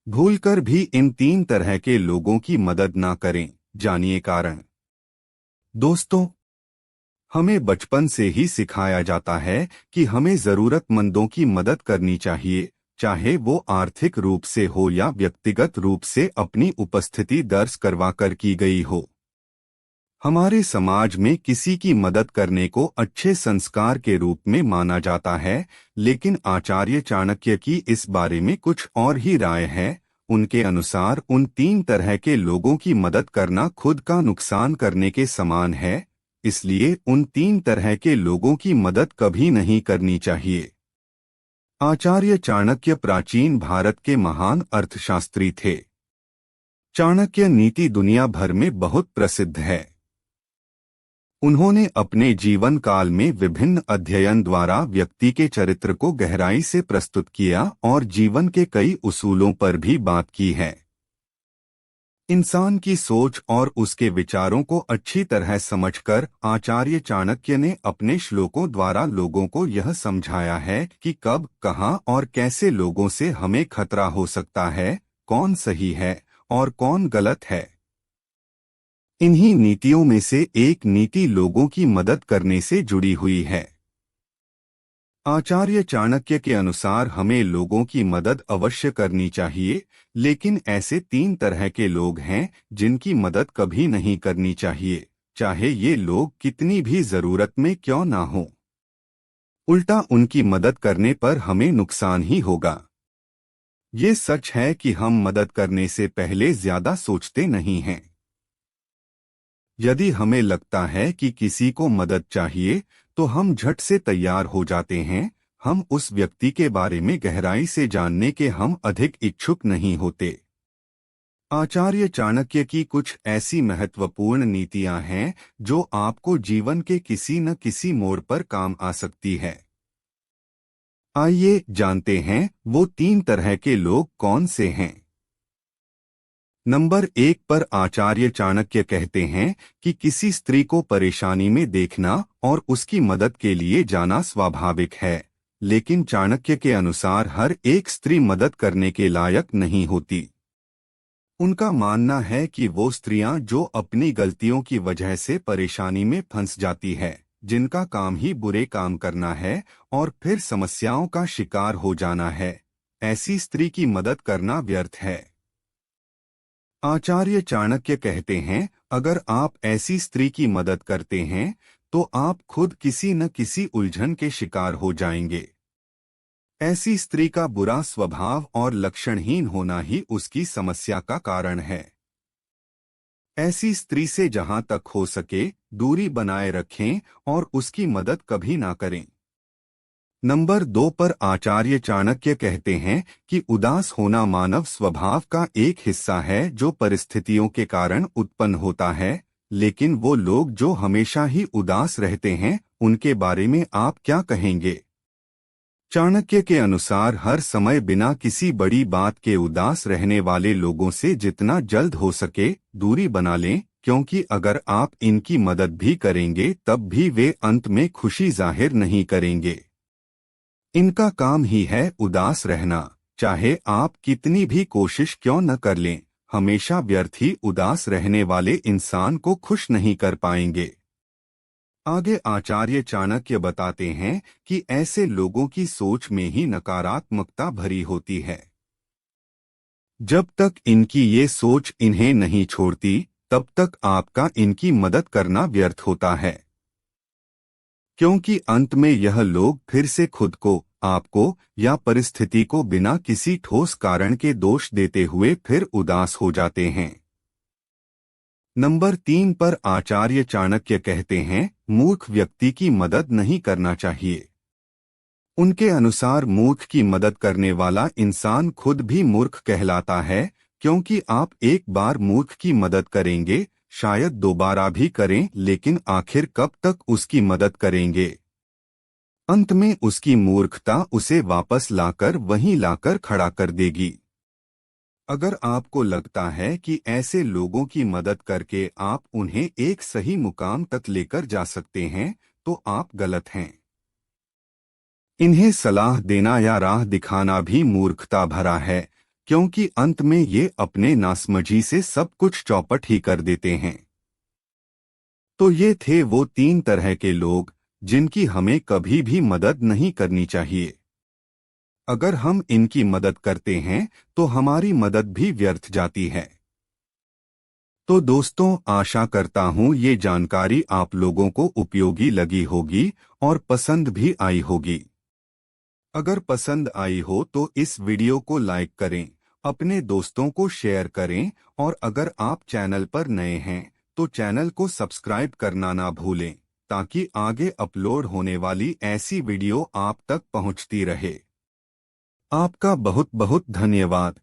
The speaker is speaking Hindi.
भूलकर भी इन तीन तरह के लोगों की मदद ना करें। जानिए कारण। दोस्तों, हमें बचपन से ही सिखाया जाता है कि हमें जरूरतमंदों की मदद करनी चाहिए, चाहे वो आर्थिक रूप से हो या व्यक्तिगत रूप से अपनी उपस्थिति दर्ज करवाकर की गई हो। हमारे समाज में किसी की मदद करने को अच्छे संस्कार के रूप में माना जाता है, लेकिन आचार्य चाणक्य की इस बारे में कुछ और ही राय है। उनके अनुसार उन तीन तरह के लोगों की मदद करना खुद का नुकसान करने के समान है, इसलिए उन तीन तरह के लोगों की मदद कभी नहीं करनी चाहिए। आचार्य चाणक्य प्राचीन भारत के महान अर्थशास्त्री थे। चाणक्य नीति दुनिया भर में बहुत प्रसिद्ध है। उन्होंने अपने जीवन काल में विभिन्न अध्ययन द्वारा व्यक्ति के चरित्र को गहराई से प्रस्तुत किया और जीवन के कई उसूलों पर भी बात की है। इंसान की सोच और उसके विचारों को अच्छी तरह समझकर आचार्य चाणक्य ने अपने श्लोकों द्वारा लोगों को यह समझाया है कि कब, कहाँ और कैसे लोगों से हमें खतरा हो सकता है, कौन सही है और कौन गलत है। इन्हीं नीतियों में से एक नीति लोगों की मदद करने से जुड़ी हुई है। आचार्य चाणक्य के अनुसार हमें लोगों की मदद अवश्य करनी चाहिए, लेकिन ऐसे तीन तरह के लोग हैं जिनकी मदद कभी नहीं करनी चाहिए, चाहे ये लोग कितनी भी जरूरत में क्यों ना हो। उल्टा उनकी मदद करने पर हमें नुकसान ही होगा। ये सच है कि हम मदद करने से पहले ज्यादा सोचते नहीं हैं। यदि हमें लगता है कि किसी को मदद चाहिए तो हम झट से तैयार हो जाते हैं। हम उस व्यक्ति के बारे में गहराई से जानने के हम अधिक इच्छुक नहीं होते। आचार्य चाणक्य की कुछ ऐसी महत्वपूर्ण नीतियां हैं जो आपको जीवन के किसी न किसी मोड़ पर काम आ सकती है। आइए जानते हैं वो तीन तरह के लोग कौन से हैं। नंबर 1 पर आचार्य चाणक्य कहते हैं कि किसी स्त्री को परेशानी में देखना और उसकी मदद के लिए जाना स्वाभाविक है, लेकिन चाणक्य के अनुसार हर एक स्त्री मदद करने के लायक नहीं होती। उनका मानना है कि वो स्त्रियां जो अपनी गलतियों की वजह से परेशानी में फंस जाती है, जिनका काम ही बुरे काम करना है और फिर समस्याओं का शिकार हो जाना है, ऐसी स्त्री की मदद करना व्यर्थ है। आचार्य चाणक्य कहते हैं, अगर आप ऐसी स्त्री की मदद करते हैं तो आप खुद किसी न किसी उलझन के शिकार हो जाएंगे। ऐसी स्त्री का बुरा स्वभाव और लक्षणहीन होना ही उसकी समस्या का कारण है। ऐसी स्त्री से जहां तक हो सके दूरी बनाए रखें और उसकी मदद कभी ना करें। नंबर 2 पर आचार्य चाणक्य कहते हैं कि उदास होना मानव स्वभाव का एक हिस्सा है जो परिस्थितियों के कारण उत्पन्न होता है, लेकिन वो लोग जो हमेशा ही उदास रहते हैं उनके बारे में आप क्या कहेंगे। चाणक्य के अनुसार हर समय बिना किसी बड़ी बात के उदास रहने वाले लोगों से जितना जल्द हो सके दूरी बना लें, क्योंकि अगर आप इनकी मदद भी करेंगे तब भी वे अंत में खुशी जाहिर नहीं करेंगे। इनका काम ही है उदास रहना, चाहे आप कितनी भी कोशिश क्यों न कर लें, हमेशा व्यर्थ ही उदास रहने वाले इंसान को खुश नहीं कर पाएंगे। आगे आचार्य चाणक्य बताते हैं कि ऐसे लोगों की सोच में ही नकारात्मकता भरी होती है। जब तक इनकी ये सोच इन्हें नहीं छोड़ती, तब तक आपका इनकी मदद करना व्यर्थ होता है, क्योंकि अंत में यह लोग फिर से खुद को, आपको या परिस्थिति को बिना किसी ठोस कारण के दोष देते हुए फिर उदास हो जाते हैं। नंबर 3 पर आचार्य चाणक्य कहते हैं, मूर्ख व्यक्ति की मदद नहीं करना चाहिए। उनके अनुसार मूर्ख की मदद करने वाला इंसान खुद भी मूर्ख कहलाता है, क्योंकि आप एक बार मूर्ख की मदद करेंगे, शायद दोबारा भी करें, लेकिन आखिर कब तक उसकी मदद करेंगे। अंत में उसकी मूर्खता उसे वापस लाकर वहीं लाकर खड़ा कर देगी। अगर आपको लगता है कि ऐसे लोगों की मदद करके आप उन्हें एक सही मुकाम तक लेकर जा सकते हैं, तो आप गलत हैं। इन्हें सलाह देना या राह दिखाना भी मूर्खता भरा है, क्योंकि अंत में ये अपने नासमझी से सब कुछ चौपट ही कर देते हैं। तो ये थे वो 3 तरह के लोग जिनकी हमें कभी भी मदद नहीं करनी चाहिए। अगर हम इनकी मदद करते हैं तो हमारी मदद भी व्यर्थ जाती है। तो दोस्तों, आशा करता हूँ ये जानकारी आप लोगों को उपयोगी लगी होगी और पसंद भी आई होगी। अगर पसंद आई हो तो इस वीडियो को लाइक करें, अपने दोस्तों को शेयर करें और अगर आप चैनल पर नए हैं तो चैनल को सब्सक्राइब करना ना भूलें, ताकि आगे अपलोड होने वाली ऐसी वीडियो आप तक पहुंचती रहे। आपका बहुत बहुत धन्यवाद।